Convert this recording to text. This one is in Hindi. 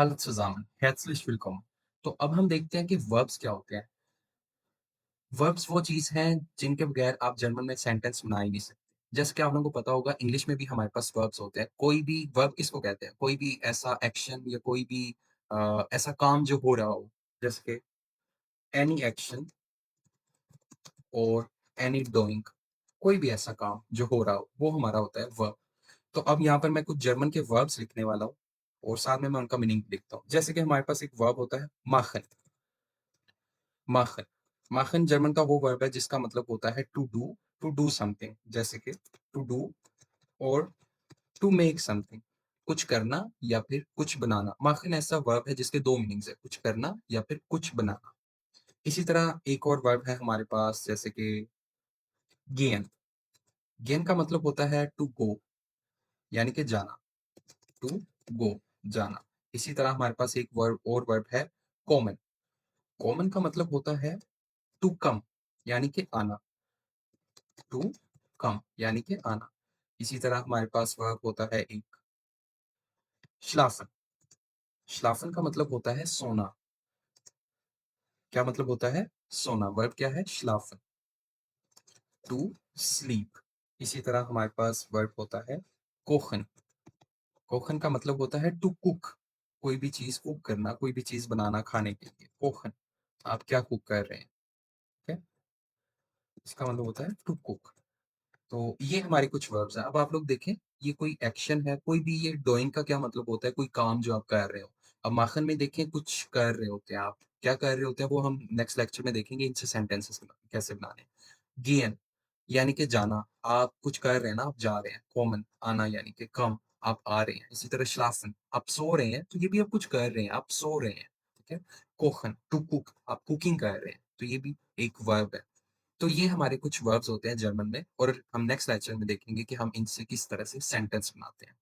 Hallo zusammen, herzlich willkommen। तो अब हम देखते हैं कि वर्ब्स क्या होते हैं। वर्ब्स वो चीज़ हैं जिनके बगैर आप जर्मन में सेंटेंस बना ही नहीं सकते। जैसे कि आप लोगों को पता होगा इंग्लिश में भी हमारे पास वर्ब्स होते हैं। कोई भी वर्ब किसको कहते हैं? कोई भी ऐसा एक्शन या कोई भी ऐसा काम जो हो रहा हो, जैसे कि एनी एक्शन और एनी डूइंग, कोई भी ऐसा काम जो हो रहा हो, वो हमारा होता है वर्ब। तो अब यहाँ पर मैं कुछ जर्मन के वर्ब्स लिखने वाला हूँ और साथ में मैं उनका मीनिंग लिखता हूँ। जैसे कि हमारे पास एक वर्ब होता है माखन। माखन। माखन जर्मन का वो वर्ब है जिसका मतलब होता है टू डू समथिंग, जैसे कि टू डू और टू मेक समथिंग, कुछ करना या फिर कुछ बनाना। माखन ऐसा वर्ब है जिसके 2 मीनिंग्स है, कुछ करना या फिर कुछ बनाना। इसी तरह एक और वर्ब है हमारे पास जैसे कि गेन। गेन का मतलब होता है टू गो, यानी कि जाना, टू गो, जाना। इसी तरह हमारे पास एक वर्ब और वर्ब है कॉमन। कॉमन का मतलब होता है टू कम, यानी कि आना। टू कम यानी कि आना। इसी तरह हमारे पास वर्ब होता है एक श्लाफन। श्लाफन का मतलब होता है सोना। क्या मतलब होता है? सोना। वर्ब क्या है? श्लाफन। To sleep. इसी तरह हमारे पास वर्ब होता है कोखन। कोखन का मतलब होता है टू कुक। कोई भी चीज कुक करना, कोई भी चीज बनाना खाने के लिए। कोखन। आप क्या कुक कर रहे हैं? ठीक है? इसका मतलब होता है टू कुक। तो ये हमारे कुछ वर्ब्स हैं। अब आप लोग देखें, ये कोई एक्शन है, कोई भी ये डूइंग का क्या मतलब होता है? कोई काम जो आप कर रहे हो। अब माखन में देखें कुछ कर रहे होते हैं आप। क्या कर रहे होते हैं वो हम नेक्स्ट लेक्चर में देखेंगे इनसे सेंटेंसेस कैसे बनाने हैं। गियन यानी कि जाना, आप कुछ कर रहे हैं ना, आप जा रहे हैं। कॉमन आना यानी कि कम, आप आ रहे हैं। इसी तरह श्लाफन आप सो रहे हैं, तो ये भी आप कुछ कर रहे हैं, आप सो रहे हैं। ठीक है? कोखन टू कुक, आप कुकिंग कर रहे हैं, तो ये भी एक वर्ब है। तो ये हमारे कुछ वर्ब्स होते हैं जर्मन में और हम नेक्स्ट लेक्चर में देखेंगे कि हम इनसे किस तरह से सेंटेंस बनाते हैं।